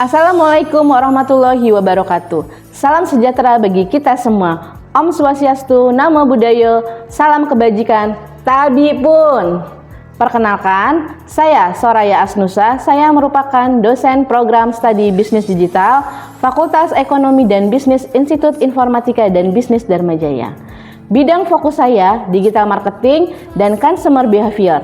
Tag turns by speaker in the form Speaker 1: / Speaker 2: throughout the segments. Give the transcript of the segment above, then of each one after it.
Speaker 1: Assalamualaikum warahmatullahi wabarakatuh. Salam sejahtera bagi kita semua. Om Swastiastu, Namo Buddhaya, salam kebajikan, Tabi pun. Perkenalkan, saya Soraya Asnusa. Saya merupakan dosen program studi bisnis digital Fakultas Ekonomi dan Bisnis Institut Informatika dan Bisnis Dharma Jaya. Bidang fokus saya digital marketing dan consumer behavior.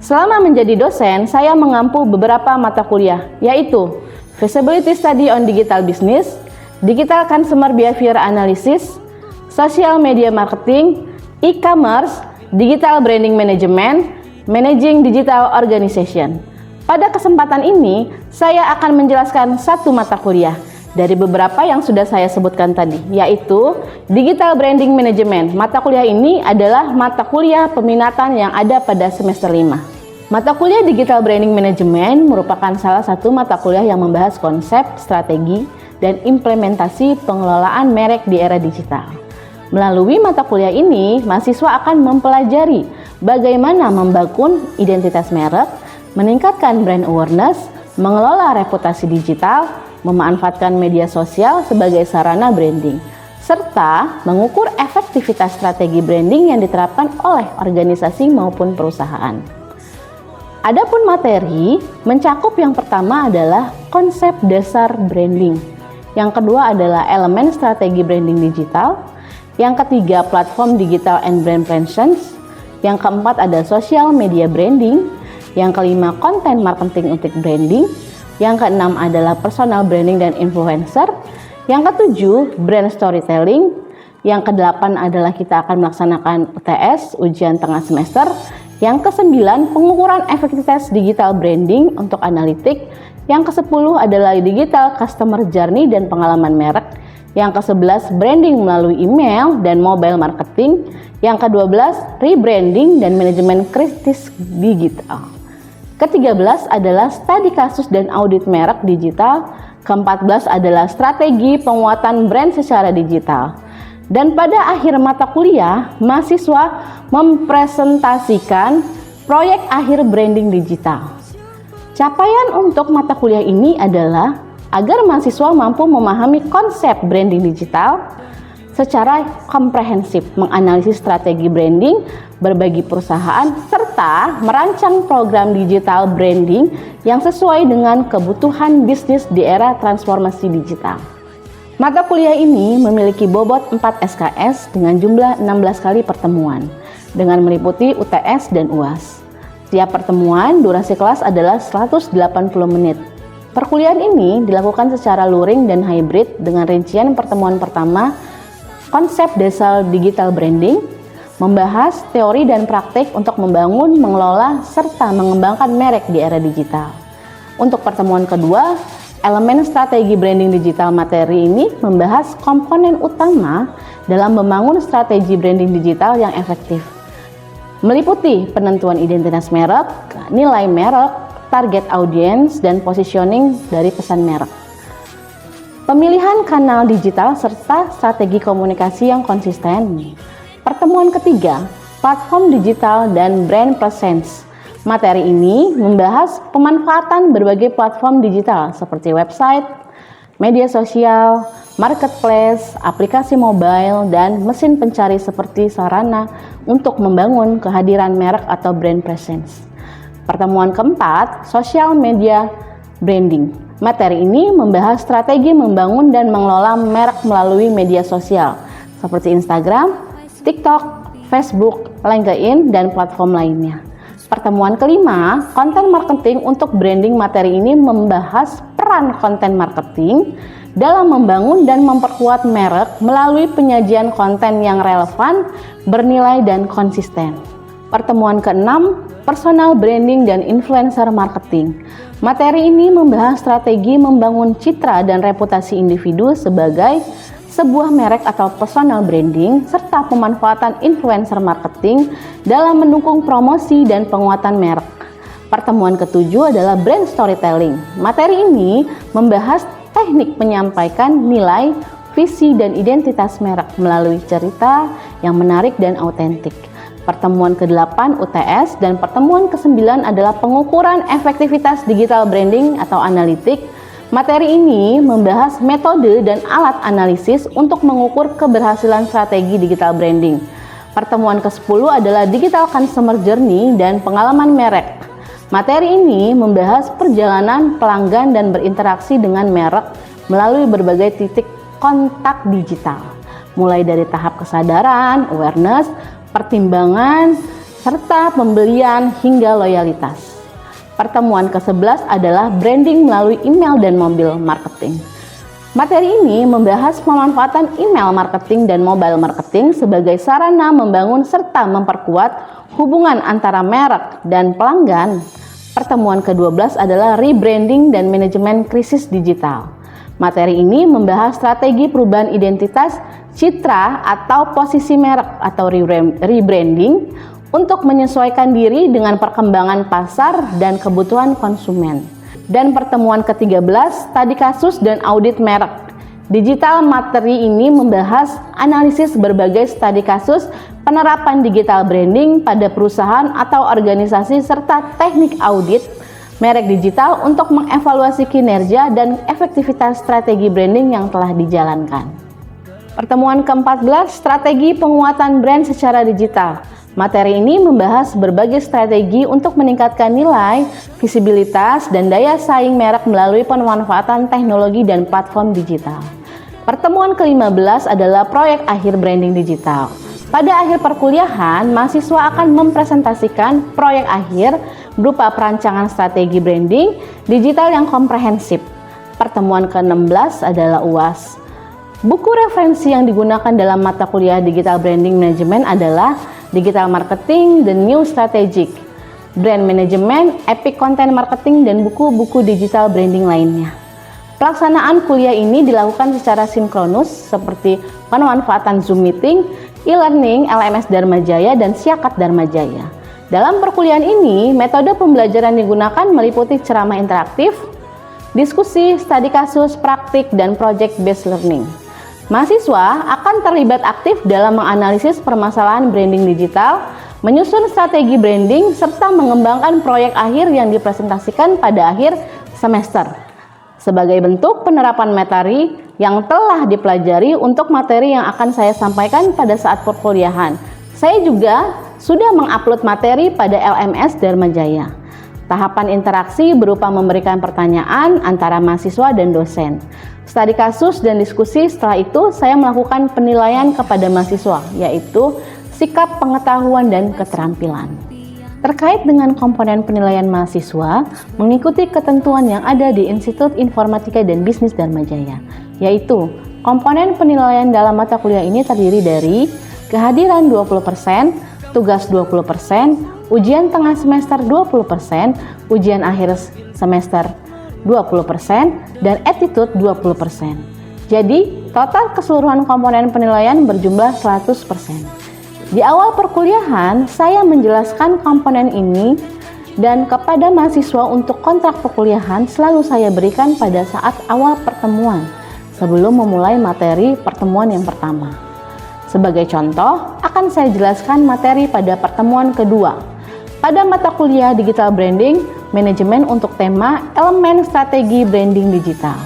Speaker 1: Selama menjadi dosen, saya mengampu beberapa mata kuliah, yaitu Feasibility Study on Digital Business, Digital Consumer Behavior Analysis, Social Media Marketing, E-commerce, Digital Branding Management, Managing Digital Organization. Pada kesempatan ini, saya akan menjelaskan satu mata kuliah dari beberapa yang sudah saya sebutkan tadi, yaitu Digital Branding Management. Mata kuliah ini adalah mata kuliah peminatan yang ada pada semester 5. Mata kuliah Digital Branding Management merupakan salah satu mata kuliah yang membahas konsep, strategi, dan implementasi pengelolaan merek di era digital. Melalui mata kuliah ini, mahasiswa akan mempelajari bagaimana membangun identitas merek, meningkatkan brand awareness, mengelola reputasi digital, memanfaatkan media sosial sebagai sarana branding, serta mengukur efektivitas strategi branding yang diterapkan oleh organisasi maupun perusahaan. Adapun materi mencakup yang pertama adalah konsep dasar branding, yang kedua adalah elemen strategi branding digital, yang ketiga platform digital and brand presence, yang keempat ada social media branding, yang kelima content marketing untuk branding, yang keenam adalah personal branding dan influencer, yang ketujuh brand storytelling, yang kedelapan adalah kita akan melaksanakan UTS, ujian tengah semester. Yang ke-9, pengukuran efektivitas digital branding untuk analitik. Yang ke-10 adalah digital customer journey dan pengalaman merek. Yang ke-11, branding melalui email dan mobile marketing. Yang ke-12, rebranding dan manajemen kritis digital. Ke-13 adalah studi kasus dan audit merek digital. Ke-14 adalah strategi penguatan brand secara digital. Dan pada akhir mata kuliah, mahasiswa mempresentasikan proyek akhir branding digital. Capaian untuk mata kuliah ini adalah agar mahasiswa mampu memahami konsep branding digital secara komprehensif, menganalisis strategi branding berbagi perusahaan, serta merancang program digital branding yang sesuai dengan kebutuhan bisnis di era transformasi digital. Mata kuliah ini memiliki bobot 4 SKS dengan jumlah 16 kali pertemuan, dengan meliputi UTS dan UAS. Tiap pertemuan, durasi kelas adalah 180 menit. Perkuliahan ini dilakukan secara luring dan hybrid dengan rincian pertemuan pertama, konsep dasar digital branding, membahas teori dan praktik untuk membangun, mengelola, serta mengembangkan merek di era digital. Untuk pertemuan kedua, elemen strategi branding digital. Materi ini membahas komponen utama dalam membangun strategi branding digital yang efektif, meliputi penentuan identitas merek, nilai merek, target audience, dan positioning dari pesan merek, pemilihan kanal digital, serta strategi komunikasi yang konsisten. Pertemuan ketiga, platform digital dan brand presence. Materi ini membahas pemanfaatan berbagai platform digital seperti website, media sosial, marketplace, aplikasi mobile, dan mesin pencari seperti sarana untuk membangun kehadiran merek atau brand presence. Pertemuan keempat, social media branding. Materi ini membahas strategi membangun dan mengelola merek melalui media sosial seperti Instagram, TikTok, Facebook, LinkedIn, dan platform lainnya. Pertemuan kelima, konten marketing untuk branding. Materi ini membahas peran konten marketing dalam membangun dan memperkuat merek melalui penyajian konten yang relevan, bernilai, dan konsisten. Pertemuan keenam, personal branding dan influencer marketing. Materi ini membahas strategi membangun citra dan reputasi individu sebagai sebuah merek atau personal branding, serta pemanfaatan influencer marketing dalam mendukung promosi dan penguatan merek. Pertemuan ketujuh adalah brand storytelling. Materi ini membahas teknik menyampaikan nilai, visi, dan identitas merek melalui cerita yang menarik dan autentik. Pertemuan ke-8 UTS dan pertemuan ke-9 adalah pengukuran efektivitas digital branding atau analitik. Materi ini membahas metode dan alat analisis untuk mengukur keberhasilan strategi digital branding. Pertemuan ke-10 adalah Digital Customer Journey dan pengalaman merek. Materi ini membahas perjalanan pelanggan dan berinteraksi dengan merek melalui berbagai titik kontak digital, mulai dari tahap kesadaran, awareness, pertimbangan, serta pembelian hingga loyalitas. Pertemuan ke-11 adalah branding melalui email dan mobile marketing. Materi ini membahas pemanfaatan email marketing dan mobile marketing sebagai sarana membangun serta memperkuat hubungan antara merek dan pelanggan. Pertemuan ke-12 adalah rebranding dan manajemen krisis digital. Materi ini membahas strategi perubahan identitas, citra atau posisi merek atau rebranding untuk menyesuaikan diri dengan perkembangan pasar dan kebutuhan konsumen. Dan pertemuan ke-13, studi kasus dan audit merek. Digital materi ini membahas analisis berbagai studi kasus penerapan digital branding pada perusahaan atau organisasi serta teknik audit merek digital untuk mengevaluasi kinerja dan efektivitas strategi branding yang telah dijalankan. Pertemuan ke-14, strategi penguatan brand secara digital. Materi ini membahas berbagai strategi untuk meningkatkan nilai, visibilitas, dan daya saing merek melalui pemanfaatan teknologi dan platform digital. Pertemuan ke-15 adalah proyek akhir branding digital. Pada akhir perkuliahan, mahasiswa akan mempresentasikan proyek akhir berupa perancangan strategi branding digital yang komprehensif. Pertemuan ke-16 adalah UAS. Buku referensi yang digunakan dalam mata kuliah Digital Branding Management adalah Digital Marketing, The New Strategic, Brand Management, Epic Content Marketing, dan buku-buku digital branding lainnya. Pelaksanaan kuliah ini dilakukan secara sinkronus seperti pemanfaatan Zoom Meeting, e-learning, LMS Dharma Jaya, dan Siakat Dharma Jaya. Dalam perkuliahan ini, metode pembelajaran digunakan meliputi ceramah interaktif, diskusi, studi kasus, praktik, dan project-based learning. Mahasiswa akan terlibat aktif dalam menganalisis permasalahan branding digital, menyusun strategi branding, serta mengembangkan proyek akhir yang dipresentasikan pada akhir semester. Sebagai bentuk penerapan materi yang telah dipelajari untuk materi yang akan saya sampaikan pada saat perkuliahan, saya juga sudah mengupload materi pada LMS Dharma Jaya. Tahapan interaksi berupa memberikan pertanyaan antara mahasiswa dan dosen. Studi kasus dan diskusi, setelah itu saya melakukan penilaian kepada mahasiswa, yaitu sikap, pengetahuan, dan keterampilan. Terkait dengan komponen penilaian mahasiswa, mengikuti ketentuan yang ada di Institut Informatika dan Bisnis Dharma Jaya, yaitu komponen penilaian dalam mata kuliah ini terdiri dari kehadiran 20%, tugas 20%, ujian tengah semester 20%, ujian akhir semester 20%, dan attitude 20%. Jadi, total keseluruhan komponen penilaian berjumlah 100%. Di awal perkuliahan, saya menjelaskan komponen ini dan kepada mahasiswa untuk kontrak perkuliahan selalu saya berikan pada saat awal pertemuan sebelum memulai materi pertemuan yang pertama. Sebagai contoh, akan saya jelaskan materi pada pertemuan kedua. Pada mata kuliah Digital Branding Manajemen untuk tema elemen strategi branding digital.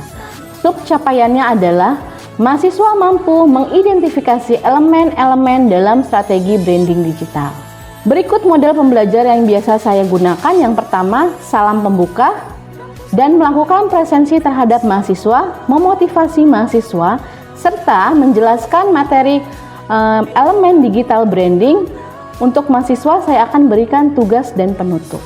Speaker 1: Subcapaiannya adalah mahasiswa mampu mengidentifikasi elemen-elemen dalam strategi branding digital. Berikut model pembelajaran yang biasa saya gunakan. Yang pertama, salam pembuka dan melakukan presensi terhadap mahasiswa, memotivasi mahasiswa, serta menjelaskan materi elemen digital branding. Untuk mahasiswa, saya akan berikan tugas dan penutup.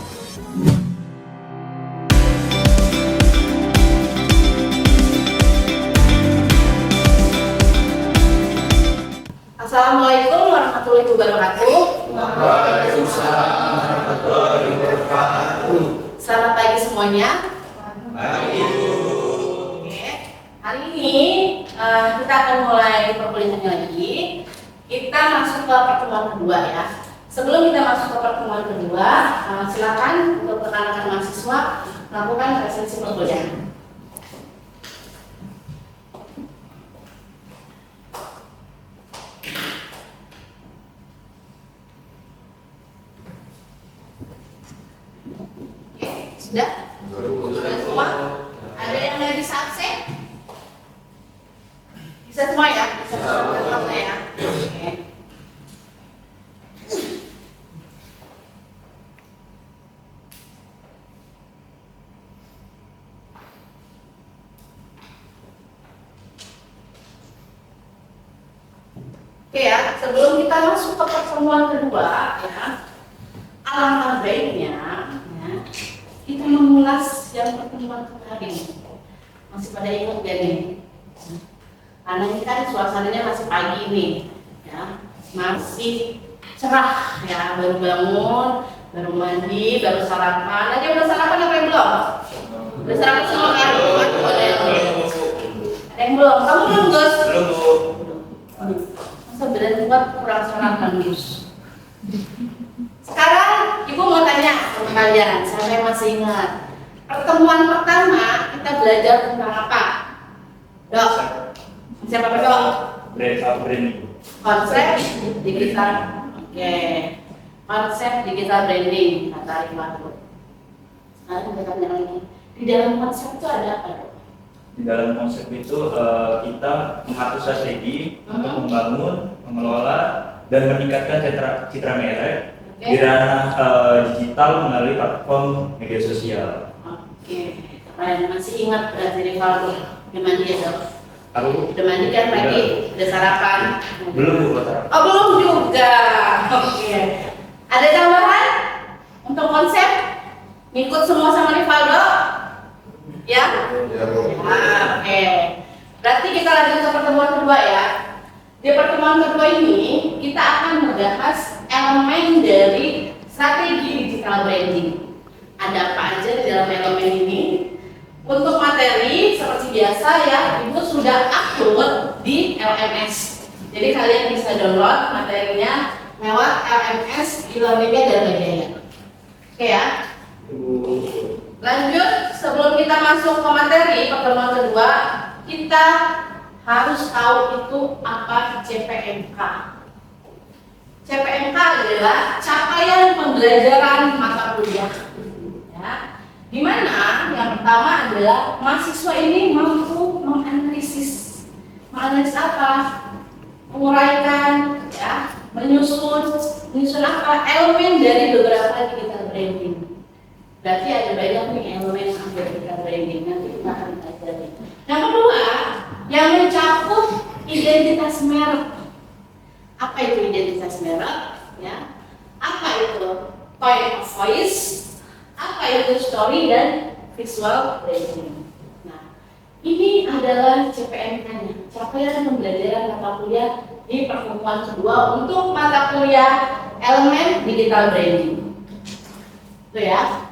Speaker 1: Assalamualaikum warahmatullahi wabarakatuh.
Speaker 2: Waalaikumsalam warahmatullahi wabarakatuh.
Speaker 1: Selamat pagi semuanya.
Speaker 2: Pagi.
Speaker 1: Oke. Hari ini kita akan mulai perkuliahan lagi. Kita masuk ke pertemuan kedua ya. Sebelum kita masuk ke pertemuan kedua, silakan untuk rekan-rekan mahasiswa melakukan presensi perkuliahan. Sudah? Sudah semua? Ada yang nggak bisa Bisa semua ya? Bisa semua ya? Oke. Oke ya, sebelum kita masuk ke pertemuan kedua ya, alangkah baiknya ya, kita mengulas yang pertemuan kemarin. Masih pada ingat gak nih? Karena ini kan suasananya masih pagi nih ya, masih cerah ya, baru bangun, baru mandi, baru sarapan. Ada yang udah sarapan apa yang belum? Udah sarapan semua kan? Ada yang belum? Kamu belum, Gus?
Speaker 2: Belum.
Speaker 1: Masa benar buat kurang sarapan, Gus? Sekarang Ibu mau tanya sama kalian, siapa yang masih ingat? Pertemuan pertama kita belajar tentang apa? Dok, siapa dok?
Speaker 2: Branding.
Speaker 1: Konsep digital. Oke. Konsep digital branding kata Rifat. Sekarang kita tanya lagi. Di dalam konsep itu ada apa, Dok?
Speaker 2: Di dalam konsep itu kita mengatur strategi untuk membangun, mengelola, dan meningkatkan citra merek di ranah digital melalui platform media sosial.
Speaker 1: Oke, kalian masih ingat berarti Rivaldo? Udah mandi ya, Dok?
Speaker 2: Aku
Speaker 1: Udah mandi kan pagi? Udah sarapan?
Speaker 2: belum Bu sarapan.
Speaker 1: Oh, belum juga. Oke. Ada tambahan untuk konsep? Ngikut semua sama Rivaldo? Ya? Oke. Berarti kita lanjut ke pertemuan kedua ya. Di pertemuan kedua ini kita akan membahas elemen dari strategi digital branding. Ada apa aja di dalam elemen ini? Untuk materi seperti biasa ya, Ibu sudah upload di LMS. Jadi kalian bisa download materinya lewat LMS e-learningnya dan Jaya. Oke ya. Lanjut, sebelum kita masuk ke materi pertemuan kedua, kita harus tahu itu apa CPMK. CPMK adalah capaian pembelajaran mata kuliah. Ya. Di mana yang pertama adalah mahasiswa ini mampu menganalisis apa, menguraikan, ya, menyusun apa elemen dari beberapa digital branding. Berarti ada banyak nih elemen digital branding nanti kita akan pelajari. Yang kedua, yang mencakup identitas merek. Apa itu identitas merek? Ya, apa itu tone of voice? Apa itu story dan visual branding? Nah, ini adalah CPMK-nya, capaian pembelajaran mata kuliah di pertemuan kedua untuk mata kuliah elemen digital branding. Itu ya.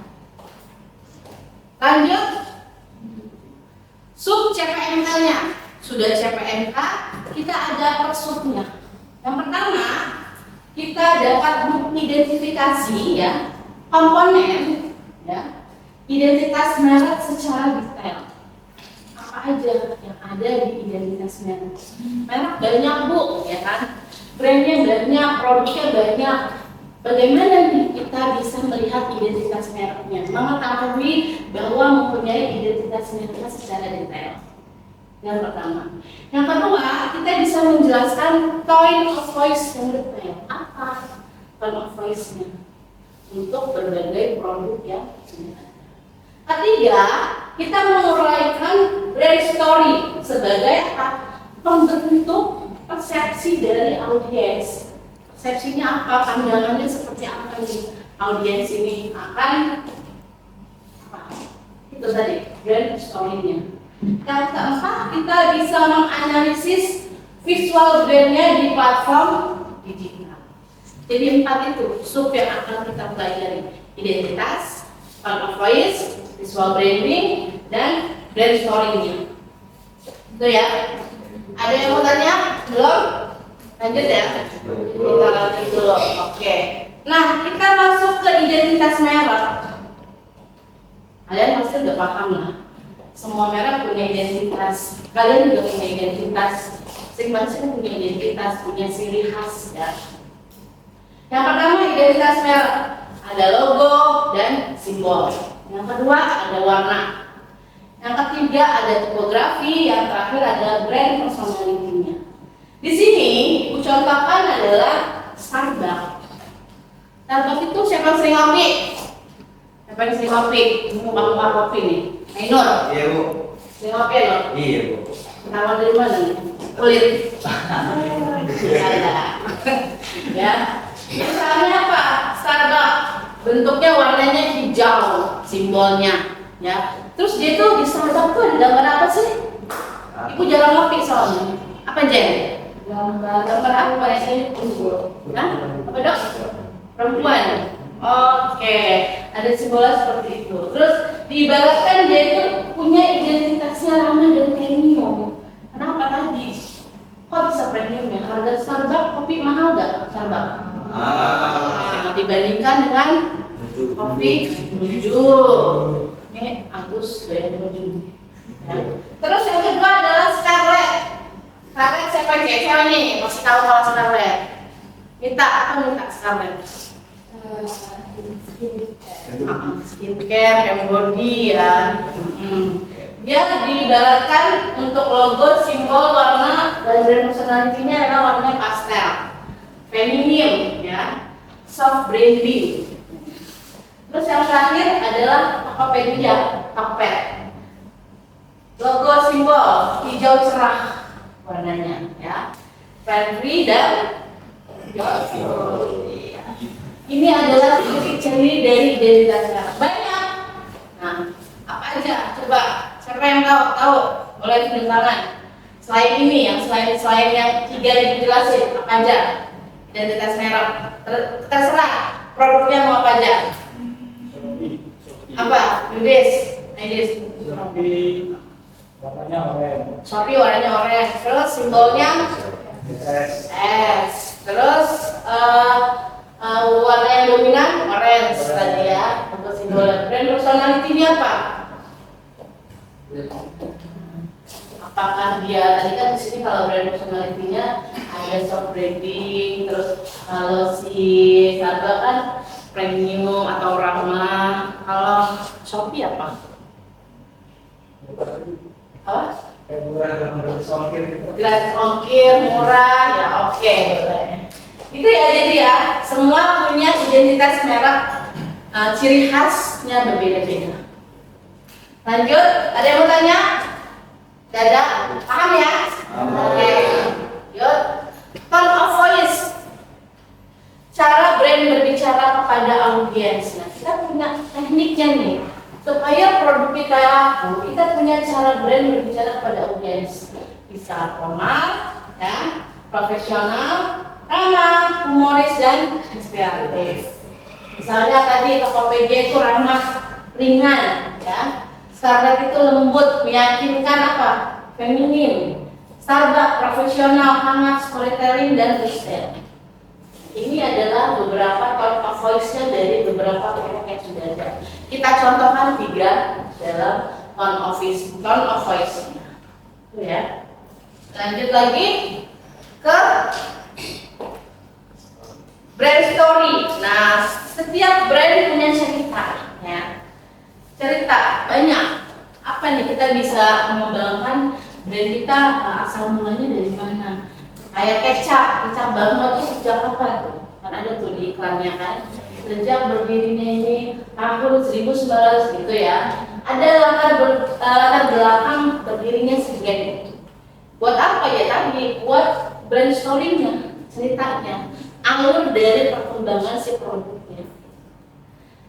Speaker 1: Lanjut, sub CPMK-nya. Sudah CPMK, kita ada per subnya. Yang pertama, kita dapat mengidentifikasi ya komponen ya identitas merek secara detail. Apa aja yang ada di identitas merek? Merek banyak Bu, ya kan? Brandnya banyak, produknya banyak. Bagaimana kita bisa melihat identitas mereknya, mengetahui bahwa mempunyai identitas mereknya secara detail. Yang pertama. Yang kedua, kita bisa menjelaskan tone of voice yang detail. Apa tone of voice-nya untuk berbagai produk yang ada. Ketiga, kita menguraikan brand story sebagai pembentuk persepsi dari audiens. Persepsinya apa, pandangannya seperti apa nih audiens ini akan apa? Itu tadi brand story-nya. Yang keempat, kita bisa menganalisis visual brandnya di platform digital. Jadi 4 itu sub yang akan kita pelajari: identitas, tone of voice, visual branding, dan brand story-nya. Itu ya. Ada yang mau tanya? Belum? Lanjut ya. Kita lanjut dulu. Oke. Nah, kita masuk ke identitas merek. Kalian pasti udah paham lah. Semua merek punya identitas. Kalian juga punya identitas. Masing-masing punya identitas, punya ciri khas ya. Yang pertama identitas merek. Ada logo dan simbol. Yang kedua ada warna. Yang ketiga ada tipografi. Yang terakhir ada brand personality-nya. Di sini Ibu contohkan adalah Starbucks. Starbucks itu siapa yang sering ngopi? Siapa yang sering ngopi? Muka-muka kopi nih. Ainur.
Speaker 2: Iya Bu.
Speaker 1: Sering ngopi ya, Nur?
Speaker 2: Iya Bu.
Speaker 1: Kenapa dari mana nih? Kulit. Ada. Ya. Misalnya apa? Starbucks. Bentuknya warnanya hijau, simbolnya. Ya. Terus dia tuh di Starbucks tuh ada gambar apa sih? Ibu jarang ngopi soalnya. Apa Jen? Gambar apa sih? Hah? Apa dok? Perempuan. Oke, ada simbolnya seperti itu. Terus diibaratkan dia itu punya identitasnya ramah dan premium. Kenapa tadi? Kok bisa premium ya? Harga Starbucks kopi mahal nggak Starbucks? Dibandingkan dengan kopi jujur. Ini Agus gaya jujur. Ya. Terus yang kedua adalah Scarlett. Scarlett siapa cewek nih? Masih tahu kalau Scarlett? Minta apa minta Scarlett? Skincare, yang body ya. Dia diibaratkan untuk logo, simbol, warna dan brand personality-nya adalah warna pastel, feminim ya, soft branding. Terus yang terakhir adalah Tokopedia, Tokped. Logo simbol hijau cerah warnanya ya, friendly dan joyful. Ini adalah ciri-ciri dari identitas banyak. Nah, apa aja? Coba siapa yang tahu? Boleh tunjuk tangan. Selain ini, yang selain yang tiga yang dijelasin, apa aja? Identitas merek. Terserah. Produknya mau apa aja? Apa? Yudis.
Speaker 3: Warnanya oranye.
Speaker 1: Shopee warnanya oranye. Terus simbolnya S. Terus warna yang dominan orange tadi ya untuk simbol. Brand personality-nya apa? Apakah dia tadi kan di sini kalau brand personality-nya ada soft branding, terus kalau si Starbucks kan premium atau ramah. Kalau Shopee apa? Apa? Gratis ongkir, murah, ya oke. Itu ya, jadi ya semua punya identitas merek, ciri khasnya berbeda-beda. Lanjut, ada yang mau tanya? Dada, paham ya? Oke. Yuk, tone of voice, cara brand berbicara kepada audiens. Nah, kita punya tekniknya nih supaya produk kita laku. Kita punya cara brand berbicara kepada audiens. Bisa formal, ya, profesional, ramah, humoris dan inspiratif. Misalnya tadi Tokopedia itu ramah, ringan, ya. Starbucks itu lembut, meyakinkan apa? Feminim. Starbucks profesional, hangat, storytelling dan retail. Ini adalah beberapa tone of voice-nya dari beberapa produk yang sudah ada. Kita contohkan 3 dalam tone of voice-nya. Itu ya. Lanjut lagi ke brand story. Nah, setiap brand punya cerita, ya. Cerita banyak. Apa nih kita bisa mengembangkan brand kita, asal mulanya dari mana? Kayak kecap Bangmo itu sejak kapan tuh? Kan ada tuh di iklannya kan. Sejak berdirinya ini tahun 1900 gitu ya. Ada latar belakang berdirinya sekian. Buat apa ya tadi? Buat brand story-nya, ceritanya, alur dari perkembangan si produknya.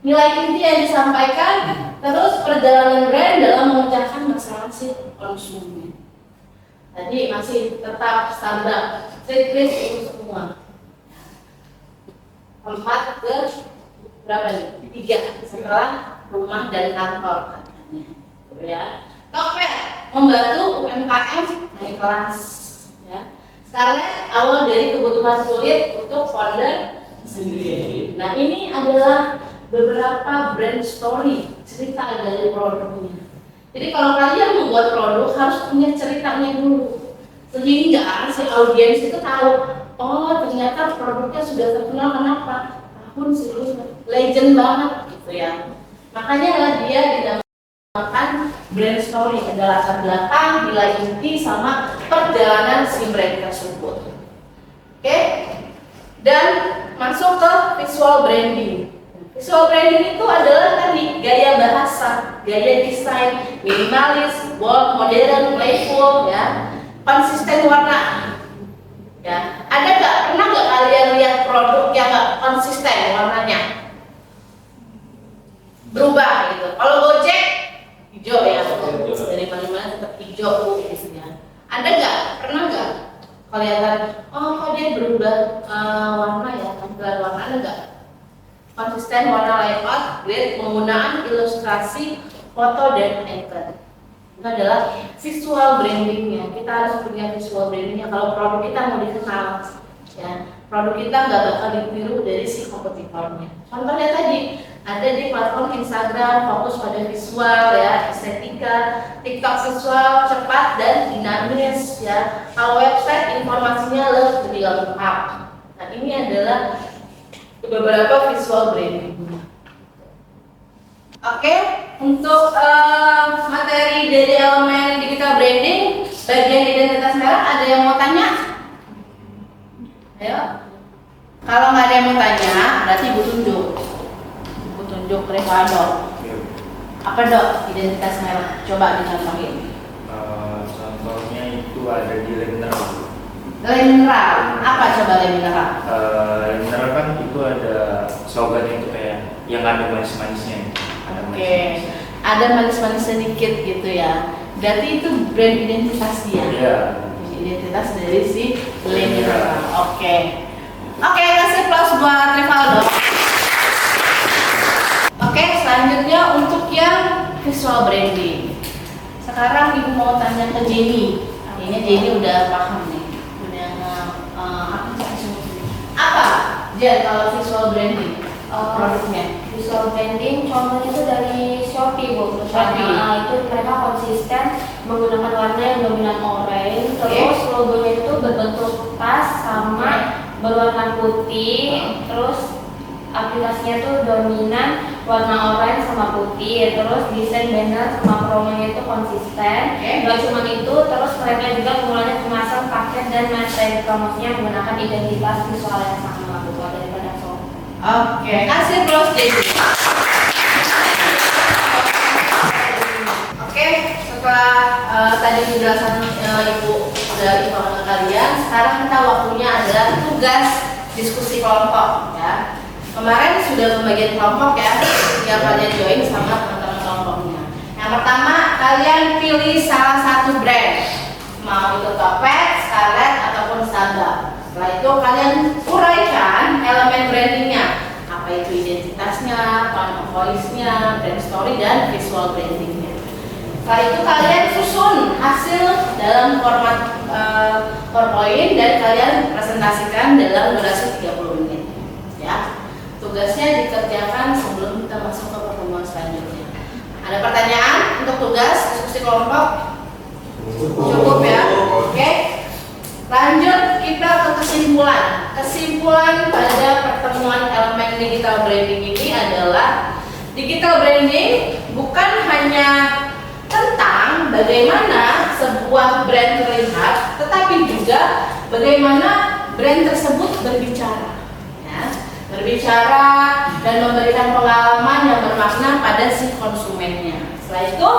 Speaker 1: Nilai inti yang disampaikan, terus perjalanan brand dalam memecahkan masalah si konsumen. Tadi masih tetap standar, checklist itu semua. 4 ke berapa nih? 3 setelah rumah dan kantor katanya. Ya. Tokped membantu UMKM naik kelas. Ya. Karena awal dari kebutuhan sulit untuk founder sendiri. Nah, ini adalah beberapa brand story, cerita dari produknya. Jadi kalau kalian membuat produk harus punya ceritanya dulu, sehingga si audiens itu tahu, oh ternyata produknya sudah terkenal kenapa? Tahun sebelum legend banget gitu ya. Makanya lah dia dinamakan brand story, ada latar belakang, nilai inti sama perjalanan si brand tersebut. Oke? Dan masuk ke visual branding. Visual branding itu adalah tadi gaya bahasa, gaya desain, minimalis, bold, modern, playful, ya, konsisten warna. Ya, pernah nggak kalian lihat produk yang nggak konsisten warnanya? Berubah gitu. Kalau Gojek hijau ya, dari mana-mana tetap hijau gitu ya. Ada nggak? Pernah nggak? Kelihatan, oh kok dia berubah warna ya, tampilan warna, ada nggak? Konsisten warna layout, grid, penggunaan ilustrasi, foto dan icon. Itu adalah visual brandingnya. Kita harus punya visual brandingnya kalau produk kita mau dikenal. Ya, produk kita nggak bakal ditiru dari si kompetitornya. Contohnya tadi ada di platform Instagram fokus pada visual ya, estetika, TikTok visual cepat dan dinamis ya. Kalau website informasinya lebih lengkap. Nah ini adalah beberapa visual branding. Oke, untuk materi dari elemen digital branding bagian identitas merek ada yang mau tanya? Ayo. Kalau nggak ada yang mau tanya, berarti ibu tunjuk. Ibu tunjuk Revado. Apa dok identitas merek? Coba dicontohin.
Speaker 2: Contohnya itu ada di Le Mineral.
Speaker 1: Le Mineral. Apa coba Le Mineral?
Speaker 2: Le Mineral kan itu ada slogannya itu kayak yang ada manis-manisnya.
Speaker 1: Oke. Ada manis-manis sedikit gitu ya. Berarti itu brand identitas dia.
Speaker 2: Iya.
Speaker 1: Identitas dari si Le Mineral. Oke. Oke, kasih applause buat Rivaldo. Oke, selanjutnya untuk yang visual branding. Sekarang ibu mau tanya ke Jenny. Kayaknya Jenny udah paham nih. Udah apa? Jen kalau visual branding produknya?
Speaker 4: Visual branding contohnya itu dari Shopee Bu.
Speaker 1: Shopee.
Speaker 4: Itu mereka konsisten menggunakan warna yang dominan oranye, terus logonya itu berbentuk tas sama berwarna putih, terus aplikasinya itu dominan warna oranye sama putih, terus desain banner sama promonya itu konsisten. Gak cuma itu, terus mereka juga penggunanya kemasan paket dan materi promosinya menggunakan identitas visual yang sama Bu daripada Shopee.
Speaker 1: Oke, kasih applause Jenny. Oke, setelah tadi penjelasan ibu dari kalian, sekarang kita waktunya adalah tugas diskusi kelompok ya. Kemarin sudah pembagian kelompok ya, yang kalian join sama teman-teman kelompoknya. Yang pertama, kalian pilih salah satu brand, mau itu Topet, Scarlett ataupun Saga. Setelah itu kalian uraikan elemen brandingnya, apa itu identitasnya, tone of voice-nya, brand story dan visual brandingnya. Setelah itu kalian susun hasil dalam format PowerPoint dan kalian presentasikan dalam durasi 30 menit. Ya, tugasnya dikerjakan sebelum kita masuk ke pertemuan selanjutnya. Ada pertanyaan untuk tugas diskusi kelompok? Cukup ya. Oke. Lanjut kita ke kesimpulan. Kesimpulan pada pertemuan elemen digital branding ini adalah digital branding bukan hanya tentang bagaimana sebuah brand terlihat, tetapi juga bagaimana brand tersebut berbicara, ya, berbicara dan memberikan pengalaman yang bermakna pada si konsumennya. Setelah itu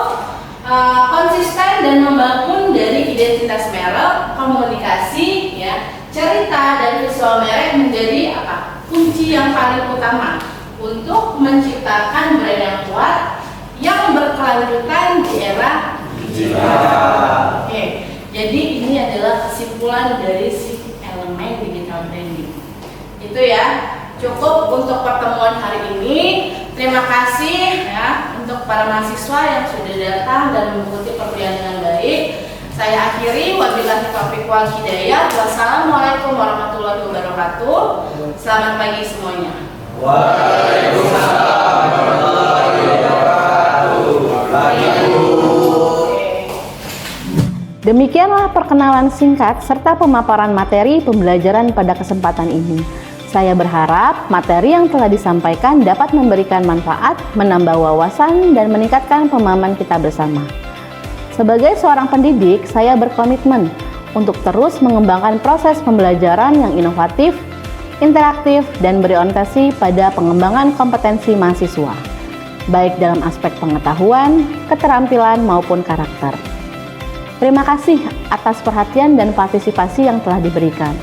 Speaker 1: konsisten dan membangun dari identitas merek, komunikasi, ya, cerita dan visual merek menjadi apa? Kunci yang paling utama untuk menciptakan brand yang kuat yang berkelanjutan di era digital. Oke, jadi ini adalah kesimpulan dari si elemen digital branding. Itu ya, cukup untuk pertemuan hari ini. Terima kasih ya untuk para mahasiswa yang sudah datang dan mengikuti perkuliahan dengan baik. Saya akhiri, wabillahi taufiq wal hidayah. Wassalamualaikum warahmatullahi wabarakatuh. Selamat pagi semuanya.
Speaker 5: Waalaikumsalam warahmatullahi wabarakatuh.
Speaker 1: Demikianlah perkenalan singkat serta pemaparan materi pembelajaran pada kesempatan ini. Saya berharap materi yang telah disampaikan dapat memberikan manfaat, menambah wawasan, dan meningkatkan pemahaman kita bersama. Sebagai seorang pendidik, saya berkomitmen untuk terus mengembangkan proses pembelajaran yang inovatif, interaktif, dan berorientasi pada pengembangan kompetensi mahasiswa, baik dalam aspek pengetahuan, keterampilan, maupun karakter. Terima kasih atas perhatian dan partisipasi yang telah diberikan.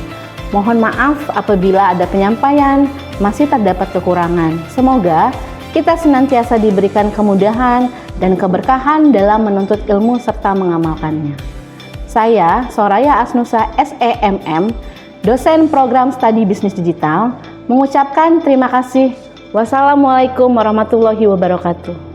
Speaker 1: Mohon maaf apabila ada penyampaian masih terdapat kekurangan. Semoga kita senantiasa diberikan kemudahan dan keberkahan dalam menuntut ilmu serta mengamalkannya. Saya, Soraya Asnusa SEMM, dosen program studi bisnis digital, mengucapkan terima kasih. Wassalamualaikum warahmatullahi wabarakatuh.